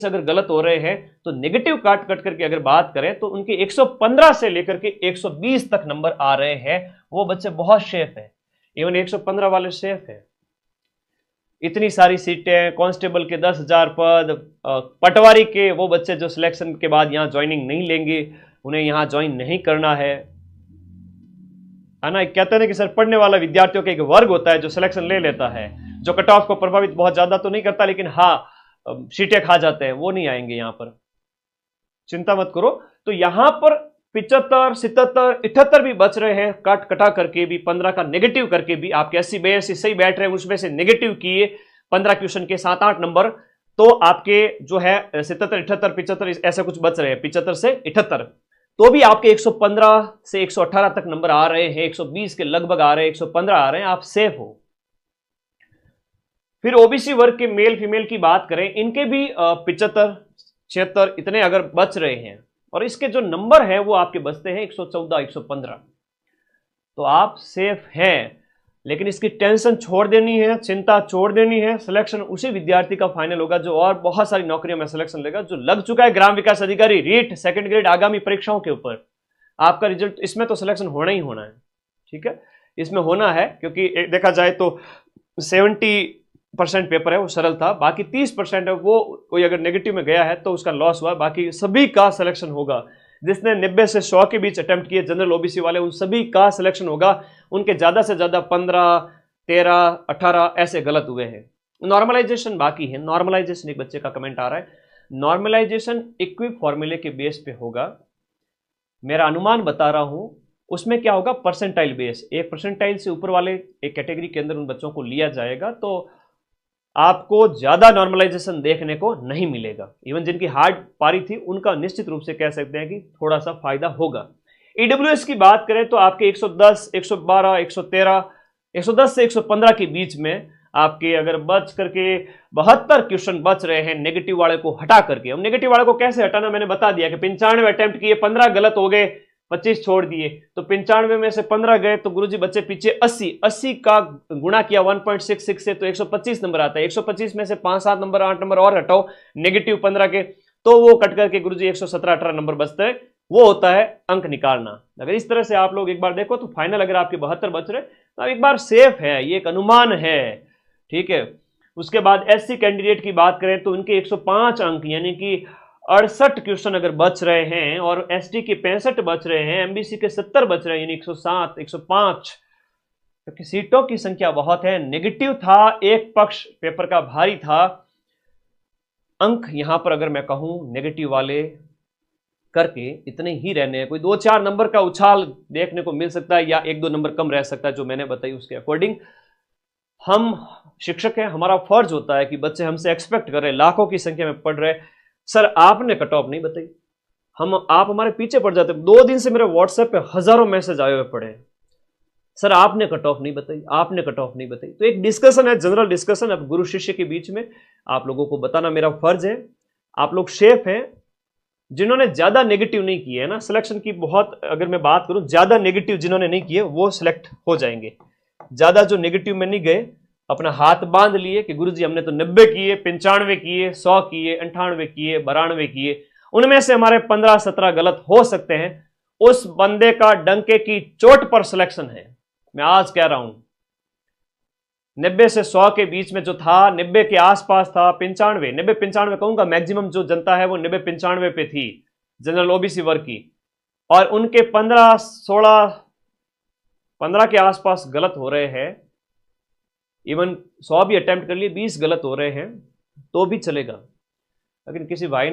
अगर गलत हो रहे हैं तो नेगेटिव काट कट करके अगर बात करें तो उनके 115 से लेकर के 120 तक नंबर आ रहे हैं, वो बच्चे बहुत सेफ है। इवन 115 वाले सेफ है। इतनी सारी सीटें, कांस्टेबल के 10,000 पद, पटवारी के वो बच्चे जो सिलेक्शन के बाद यहां ज्वाइनिंग नहीं लेंगे, उन्हें यहां ज्वाइन नहीं करना है ना। कहते हैं कि सर पढ़ने वाला विद्यार्थियों का एक वर्ग होता है जो सिलेक्शन ले लेता है, जो कट ऑफ को प्रभावित बहुत ज्यादा तो नहीं करता, लेकिन हाँ सीटें खा जाते हैं, वो नहीं आएंगे यहां पर, चिंता मत करो। तो यहां पर 75, 77, 78 भी बच रहे हैं, काट कटा करके भी, 15 का नेगेटिव करके भी। आपके 80, 82 सही बैठ रहे हैं, उसमें से नेगेटिव किए 15 क्वेश्चन के 7-8 नंबर, तो आपके जो है 77, 78, 75 ऐसे कुछ बच रहे हैं, 75 से 78, तो भी आपके 115 से 118 तक नंबर आ रहे हैं, 120 के लगभग आ रहे हैं, 115 आ रहे हैं, आप सेफ हो। फिर ओबीसी वर्ग के मेल फीमेल की बात करें, इनके भी 75, 76 इतने अगर बच रहे हैं, और इसके जो नंबर है वो आपके बचते हैं 114, 115, तो आप सेफ हैं। लेकिन इसकी टेंशन छोड़ देनी है, चिंता छोड़ देनी है। सिलेक्शन उसी विद्यार्थी का फाइनल होगा जो और बहुत सारी नौकरियों में सिलेक्शन लेगा, जो लग चुका है ग्राम विकास अधिकारी, रीट, सेकंड ग्रेड आगामी परीक्षाओं के ऊपर। आपका रिजल्ट इसमें तो सिलेक्शन होना ही होना है, ठीक है, इसमें होना है, क्योंकि देखा जाए तो 70% पेपर है वो सरल था, बाकी 30% है वो कोई अगर नेगेटिव में गया है तो उसका लॉस हुआ, बाकी सभी का सिलेक्शन होगा। जिसने 90 से 100 के बीच अटेम्प्ट किए जनरल ओबीसी वाले, उन सभी का सिलेक्शन होगा। उनके ज्यादा से ज्यादा 15, 13, 18 ऐसे गलत हुए हैं। नॉर्मलाइजेशन बाकी है। नॉर्मलाइजेशन, एक बच्चे का कमेंट आ रहा है, नॉर्मलाइजेशन इक्विक फॉर्मूले के बेस पे होगा, मेरा अनुमान बता रहा हूं। उसमें क्या होगा, परसेंटाइल बेस, एक परसेंटाइल से ऊपर वाले एक कैटेगरी के अंदर उन बच्चों को लिया जाएगा, तो आपको ज्यादा नॉर्मलाइजेशन देखने को नहीं मिलेगा। इवन जिनकी हार्ड पारी थी उनका निश्चित रूप से कह सकते हैं कि थोड़ा सा फायदा होगा। ईडब्ल्यूएस की बात करें तो आपके 110, 112, 113, 110 से 115 के बीच में आपके अगर बच करके 72 क्वेश्चन बच रहे हैं नेगेटिव वाले को हटा करके। अब नेगेटिव वाले को कैसे हटाना मैंने बता दिया कि 95 अटेम्प्ट किए, 15 गलत हो गए, 25 छोड़ दिए, तो 95 में से 15 गए, तो गुरुजी बच्चे पीछे 80 का गुणा किया 1.66 से, तो 125 नंबर आता है। 125 में से 5-7 नंबर, 8 नंबर और हटाओ नेगेटिव 15 के, तो वो कट करके गुरुजी 117-18 नंबर बचते हैं। वो होता है अंक निकालना। अगर इस तरह से आप लोग एक बार देखो तो फाइनल अगर आपके 72 बच रहे तो एक बार सेफ है, ये एक अनुमान है, ठीक है। उसके बाद एससी कैंडिडेट की बात करें तो उनके 105 अंक यानी कि 68 क्वेश्चन अगर बच रहे हैं, और एसटी के 65 बच रहे हैं, एमबीसी के 70 बच रहे हैं, यानी 107, 105, क्योंकि सीटों की संख्या बहुत है। नेगेटिव था, एक पक्ष पेपर का भारी था। अंक यहां पर अगर मैं कहूं नेगेटिव वाले करके इतने ही रहने हैं, कोई 2-4 नंबर का उछाल देखने को मिल सकता है, या 1-2 नंबर कम रह सकता है, जो मैंने बताई उसके अकॉर्डिंग। हम शिक्षक हैं, हमारा फर्ज होता है कि बच्चे हमसे एक्सपेक्ट कर रहे हैं, लाखों की संख्या में पढ़ रहे, सर आपने कट ऑफ नहीं बताई, आप हमारे पीछे पड़ जाते। 2 दिन से मेरे व्हाट्सएप पे हजारों मैसेज आए हुए पड़े हैं, सर आपने कट ऑफ नहीं बताई, आपने कट ऑफ नहीं बताई। तो एक डिस्कशन है, जनरल डिस्कशन, अब गुरु शिष्य के बीच में आप लोगों को बताना मेरा फर्ज है। आप लोग सेफ हैं। जिन्होंने ज्यादा नेगेटिव नहीं किए है ना, सिलेक्शन की बहुत अगर मैं बात करूं, ज्यादा नेगेटिव जिन्होंने नहीं किए वो सिलेक्ट हो जाएंगे। ज्यादा जो नेगेटिव में नहीं गए, अपना हाथ बांध लिए कि गुरुजी हमने तो 90 किए, 95 किए, 100 किए, 98 किए, 92 किए, उनमें से हमारे 15-17 गलत हो सकते हैं, उस बंदे का डंके की चोट पर सिलेक्शन है। मैं आज कह रहा हूं 90 से 100 के बीच में जो था, 90 के आसपास था, 95, 90-95 कहूंगा, मैक्सिमम जो जनता है वो 90-95 पे थी जनरल ओबीसी वर्ग की, और उनके 15 के आसपास गलत हो रहे हैं। इवन 100 भी अटेम्प्ट कर लिए, 20 गलत हो रहे हैं तो भी चलेगा। लेकिन किसी भाई